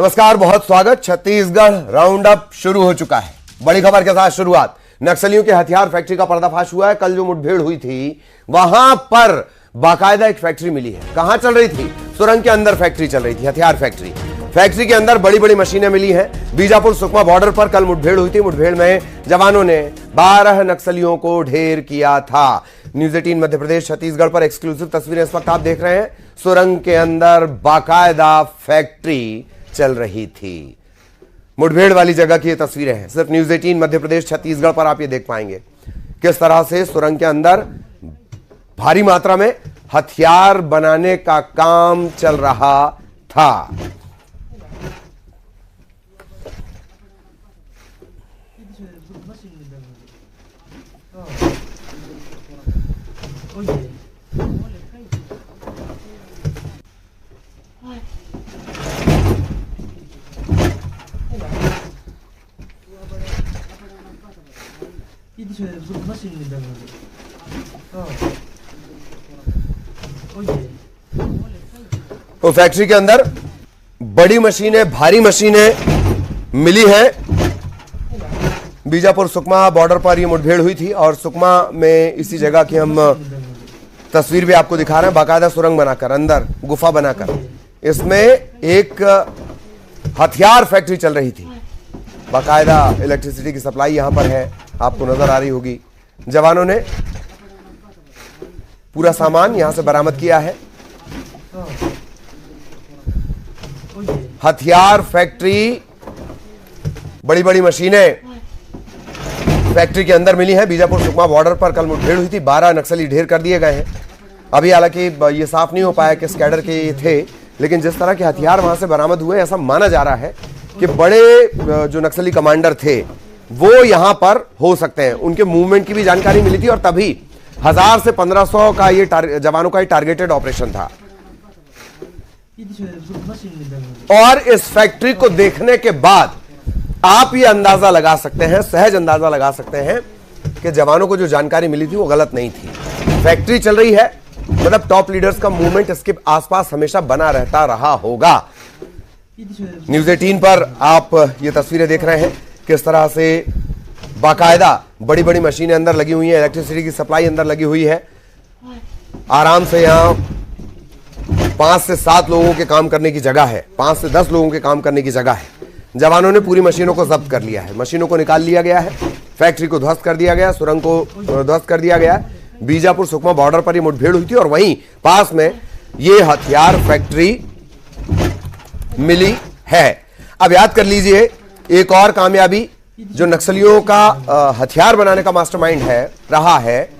नमस्कार, बहुत स्वागत। छत्तीसगढ़ राउंड अप शुरू हो चुका है। बड़ी खबर के साथ शुरुआत। नक्सलियों के हथियार फैक्ट्री का पर्दाफाश हुआ है। कल जो मुठभेड़ हुई थी वहां पर बाकायदा एक फैक्ट्री मिली है। कहां चल रही थी? सुरंग के अंदर फैक्ट्री चल रही थी, हथियार फैक्ट्री। फैक्ट्री के अंदर बड़ी बड़ी मशीनें मिली हैं। बीजापुर सुकमा बॉर्डर पर कल मुठभेड़ हुई थी। मुठभेड़ में जवानों ने 12 नक्सलियों को ढेर किया था। न्यूज़ 18 मध्य प्रदेश छत्तीसगढ़ पर एक्सक्लूसिव तस्वीरें इस वक्त आप देख रहे हैं। सुरंग के अंदर बाकायदा फैक्ट्री चल रही थी। मुठभेड़ वाली जगह की ये तस्वीरें हैं। सिर्फ न्यूज़ 18 मध्य प्रदेश छत्तीसगढ़ पर आप ये देख पाएंगे किस तरह से सुरंग के अंदर भारी मात्रा में हथियार बनाने का काम चल रहा था। तो फैक्ट्री के अंदर बड़ी मशीनें, भारी मशीनें मिली हैं। बीजापुर सुकमा बॉर्डर पर यह मुठभेड़ हुई थी और सुकमा में इसी जगह की हम तस्वीर भी आपको दिखा रहे हैं। बाकायदा सुरंग बनाकर, अंदर गुफा बनाकर इसमें एक हथियार फैक्ट्री चल रही थी। बाकायदा इलेक्ट्रिसिटी की सप्लाई यहां पर है, आपको नजर आ रही होगी। जवानों ने पूरा सामान यहां से बरामद किया है। हथियार फैक्ट्री, बड़ी बड़ी मशीनें फैक्ट्री के अंदर मिली हैं। बीजापुर सुकमा बॉर्डर पर कल मुठभेड़ हुई थी। 12 नक्सली ढेर कर दिए गए हैं। अभी हालांकि ये साफ नहीं हो पाया किस कैडर के ये थे, लेकिन जिस तरह के हथियार वहां से बरामद हुए, ऐसा माना जा रहा है कि बड़े जो नक्सली कमांडर थे वो यहां पर हो सकते हैं। उनके मूवमेंट की भी जानकारी मिली थी और तभी 1000 से 1500 का ये जवानों का टारगेटेड ऑपरेशन था। और इस फैक्ट्री को देखने के बाद आप ये अंदाजा लगा सकते हैं, सहज अंदाजा लगा सकते हैं कि जवानों को जो जानकारी मिली थी वो गलत नहीं थी। फैक्ट्री चल रही है, मतलब टॉप लीडर्स का मूवमेंट इसके आसपास हमेशा बना रहता रहा होगा। न्यूज़ 18 पर आप ये तस्वीरें देख रहे हैं किस तरह से बाकायदा बड़ी बड़ी मशीनें अंदर लगी हुई हैं। इलेक्ट्रिसिटी की सप्लाई अंदर लगी हुई है। आराम से यहां 5 से 7 लोगों के काम करने की जगह है, 5 से 10 लोगों के काम करने की जगह है। जवानों ने पूरी मशीनों को जब्त कर लिया है। मशीनों को निकाल लिया गया है, फैक्ट्री को ध्वस्त कर दिया गया, सुरंग को ध्वस्त कर दिया गया। बीजापुर सुकमा बॉर्डर पर यह मुठभेड़ हुई थी और वहीं पास में यह हथियार फैक्ट्री मिली है। अब याद कर लीजिए, एक और कामयाबी जो नक्सलियों का हथियार बनाने का मास्टरमाइंड है रहा है,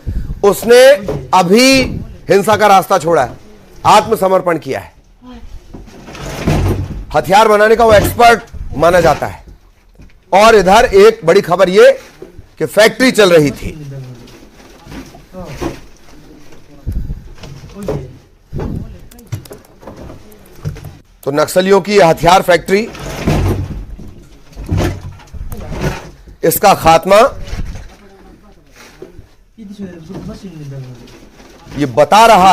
उसने अभी हिंसा का रास्ता छोड़ा है, आत्मसमर्पण किया है। हथियार बनाने का वो एक्सपर्ट माना जाता है। और इधर एक बड़ी खबर ये कि फैक्ट्री चल रही थी। तो नक्सलियों की हथियार फैक्ट्री, इसका खात्मा ये बता रहा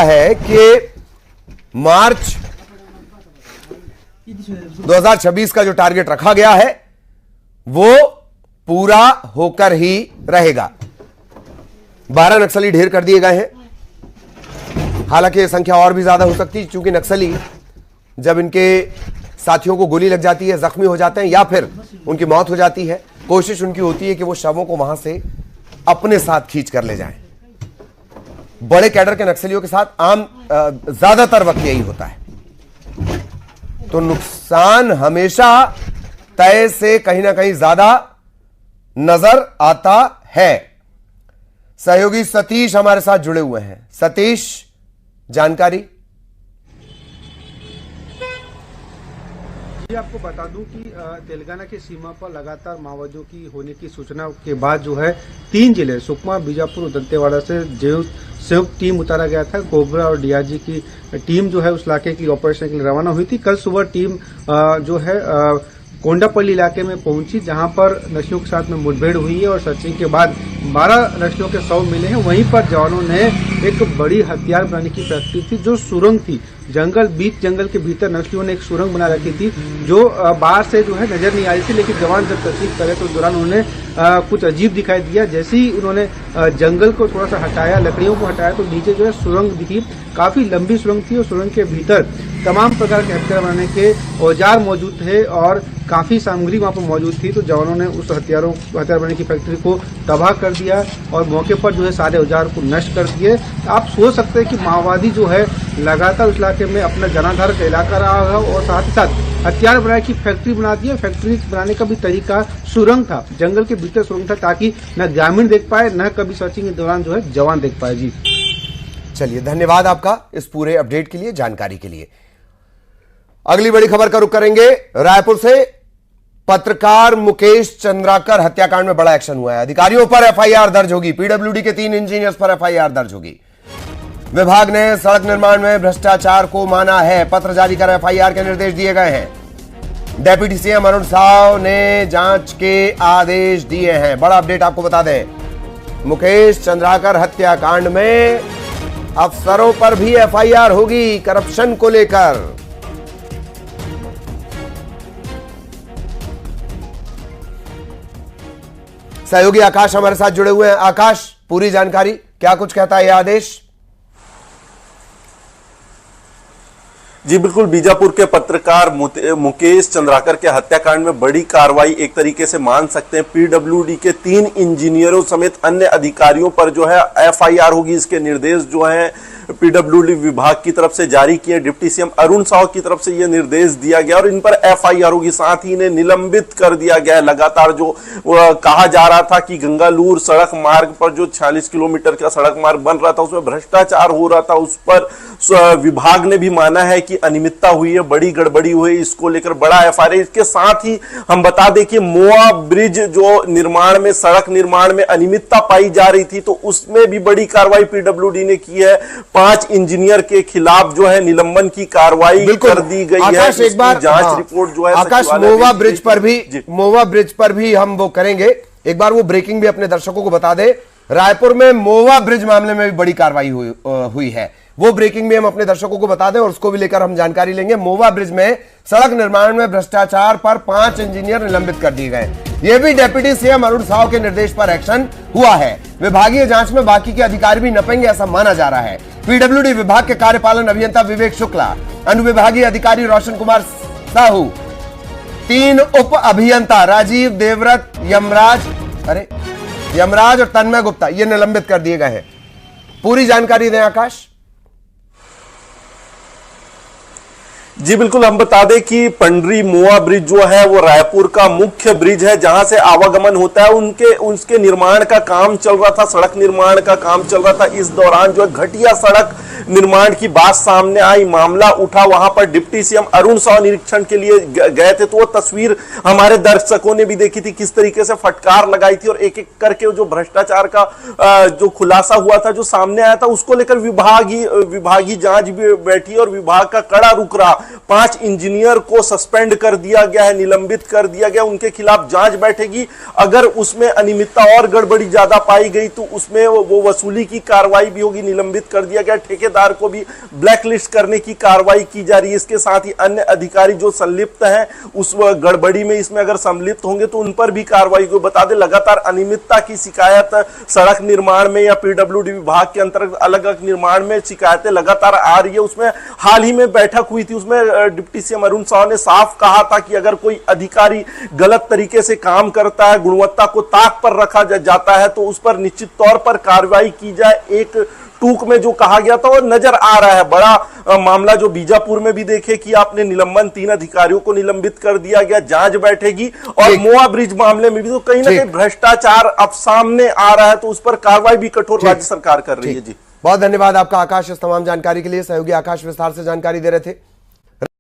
है कि मार्च 2026 का जो टारगेट रखा गया है वो पूरा होकर ही रहेगा। 12 नक्सली ढेर कर दिए गए हैं। हालांकि संख्या और भी ज्यादा हो सकती है, क्योंकि नक्सली जब इनके साथियों को गोली लग जाती है, जख्मी हो जाते हैं या फिर उनकी मौत हो जाती है, कोशिश उनकी होती है कि वो शवों को वहां से अपने साथ खींच कर ले जाएं। बड़े कैडर के नक्सलियों के साथ आम ज्यादातर वक्त यही होता है। तो नुकसान हमेशा तय से कहीं ना कहीं ज्यादा नजर आता है। सहयोगी सतीश हमारे साथ जुड़े हुए हैं। सतीश, जानकारी। आपको बता दूं कि तेलंगाना की सीमा पर लगातार माओवादियों की होने की सूचना के बाद जो है 3 जिले सुकमा, बीजापुर और दंतेवाड़ा से संयुक्त टीम उतारा गया था। कोबरा और डीआरजी की टीम जो है उस इलाके के लिए ऑपरेशन के लिए रवाना हुई थी। कल सुबह टीम जो है कोंडापल्ली इलाके में पहुंची, जहां पर नक्सलियों के साथ में मुठभेड़ हुई है और सर्चिंग के बाद 12 नक्सलियों के शव मिले हैं। वहीं पर जवानों ने एक बड़ी हथियार बनाने की फैक्ट्री थी, जो सुरंग थी, जंगल के भीतर नक्सलियों ने एक सुरंग बना रखी थी, जो बाहर से जो है नजर नहीं आ रही थी। लेकिन जवान जब तस्दीक करे तो उस दौरान उन्होंने कुछ अजीब दिखाई दिया। जैसे ही उन्होंने जंगल को थोड़ा सा हटाया, लकड़ियों को हटाया, तो नीचे जो है सुरंग दिखी। काफी लंबी सुरंग थी और सुरंग के भीतर तमाम प्रकार के हथियार बनाने के औजार मौजूद थे और काफी सामग्री वहां पर मौजूद थी। तो जवानों ने उस हथियार बनाने की फैक्ट्री को तबाह कर दिया और मौके पर जो है सारे औजार को नष्ट कर दिए। आप सोच सकते हैं कि माओवादी जो है लगातार उस इलाके में अपना जनाधार का इलाका रहा है और साथ ही साथ हथियार बनाने की फैक्ट्री बना दी है। फैक्ट्री बनाने का भी तरीका सुरंग था, जंगल के भीतर सुरंग था, ताकि न ग्रामीण देख पाए न कभी सर्चिंग के दौरान जो है जवान देख पाए। जी चलिए, धन्यवाद आपका इस पूरे अपडेट के लिए, जानकारी के लिए। अगली बड़ी खबर का रुख करेंगे। रायपुर से पत्रकार मुकेश चंद्राकर हत्याकांड में बड़ा एक्शन हुआ है। अधिकारियों पर एफआईआर दर्ज होगी। पीडब्ल्यूडी के 3 इंजीनियर्स पर एफआईआर दर्ज होगी। विभाग ने सड़क निर्माण में भ्रष्टाचार को माना है। पत्र जारी कर एफआईआर के निर्देश दिए गए हैं। डेप्यूटी सीएम अरुण साव ने जांच के आदेश दिए हैं। बड़ा अपडेट आपको बता दें, मुकेश चंद्राकर हत्याकांड में अफसरों पर भी एफआईआर होगी करप्शन को लेकर। सहयोगी आकाश हमारे साथ जुड़े हुए हैं। आकाश, पूरी जानकारी, क्या कुछ कहता है यह आदेश? जी बिल्कुल, बीजापुर के पत्रकार मुकेश चंद्राकर के हत्याकांड में बड़ी कार्रवाई एक तरीके से मान सकते हैं। पीडब्ल्यूडी के 3 इंजीनियरों समेत अन्य अधिकारियों पर जो है एफआईआर होगी। इसके निर्देश जो है पीडब्ल्यूडी विभाग की तरफ से जारी किए। डिप्टी सीएम अरुण साव की तरफ से यह निर्देश दिया गया और इन पर एफआईआर होगी। साथ ही इन्हें निलंबित कर दिया गया है। लगातार जो कहा जा रहा था कि गंगालूर सड़क मार्ग पर जो 46 किलोमीटर का सड़क मार्ग बन रहा था उसमें भ्रष्टाचार हो रहा था, उस पर विभाग ने भी माना है कि अनियमितता हुई है, बड़ी गड़बड़ी हुई। इसको लेकर बड़ा एफआईआर। इसके साथ ही हम बता दें कि मोआ ब्रिज जो निर्माण में, सड़क निर्माण में अनियमितता पाई जा रही थी, तो उसमें भी बड़ी कार्रवाई पीडब्ल्यूडी ने की है। 5 इंजीनियर के खिलाफ जो है निलंबन की कार्रवाई कर दी गई है। एक बार जांच रिपोर्ट जो है आकाश, मोवा ब्रिज पर भी हम वो करेंगे। एक बार वो ब्रेकिंग भी अपने दर्शकों को बता दे। रायपुर में मोवा ब्रिज मामले में भी बड़ी कार्रवाई हुई है। वो ब्रेकिंग भी हम अपने दर्शकों को बता दें और उसको भी लेकर हम जानकारी लेंगे। मोवा ब्रिज में सड़क निर्माण में भ्रष्टाचार पर 5 इंजीनियर निलंबित कर दिए गए। यह भी डेप्यूटी सीएम अरुण साव के निर्देश पर एक्शन हुआ है। विभागीय जांच में बाकी के अधिकारी भी नपेंगे, ऐसा माना जा रहा है। पीडब्ल्यूडी विभाग के कार्यपालन अभियंता विवेक शुक्ला, अनुविभागीय अधिकारी रोशन कुमार साहू, 3 उप अभियंता राजीव देवव्रत, यमराज और तन्मय गुप्ता ये निलंबित कर दिए गए हैं। पूरी जानकारी दें आकाश। जी बिल्कुल, हम बता दें कि पंडरी मोआ ब्रिज जो है वो रायपुर का मुख्य ब्रिज है, जहां से आवागमन होता है। उसके निर्माण का काम चल रहा था, सड़क निर्माण का काम चल रहा था। इस दौरान जो है घटिया सड़क निर्माण की बात सामने आई, मामला उठा। वहां पर डिप्टी सीएम अरुण साव निरीक्षण के लिए गए थे, तो वो तस्वीर हमारे दर्शकों ने भी देखी थी, किस तरीके से फटकार लगाई थी और एक एक करके जो भ्रष्टाचार का जो खुलासा हुआ था, जो सामने आया था, उसको लेकर विभागीय जांच भी बैठी और विभाग का कड़ा रुख रहा। 5 इंजीनियर को सस्पेंड कर दिया गया है, निलंबित कर दिया गया, उनके खिलाफ जांच बैठेगी। अगर उसमें अनियमितता और गड़बड़ी ज्यादा पाई गई तो उसमें वो वसूली की कार्रवाई भी होगी। निलंबित कर दिया गया। ठेकेदार को भी ब्लैकलिस्ट करने की कार्रवाई की जा रही है। इसके साथ ही अन्य अधिकारी जो संलिप्त हैं उस गड़बड़ी में, इसमें अगर संलिप्त होंगे तो उन पर भी कार्रवाई को बता दें। लगातार अनियमितता की शिकायत सड़क निर्माण में या पीडब्ल्यूडी विभाग के अंतर्गत अलग अलग निर्माण में शिकायतें लगातार आ रही है। उसमें हाल ही में बैठक हुई थी, उसमें डिप्टी सीएम अरुण साव ने साफ कहा था कि अगर कोई अधिकारी गलत तरीके से काम करता है, गुणवत्ता को ताक पर रखा जाता है, तो उस पर निश्चित तौर पर कार्रवाई की जाए। एक टूक में जो कहा गया था वो नजर आ रहा है। बड़ा मामला जो बीजापुर में भी देखे कि आपने निलंबन, 3 अधिकारियों को निलंबित कर दिया गया, जांच बैठेगी। और मोआ ब्रिज मामले में भी तो कहीं ना कहीं भ्रष्टाचार अब सामने आ रहा है, तो उस पर कार्रवाई भी कठोर राज्य सरकार कर रही है। जी बहुत धन्यवाद आपका आकाश, इस तमाम जानकारी के लिए। सहयोगी आकाश विस्तार से जानकारी दे रहे थे।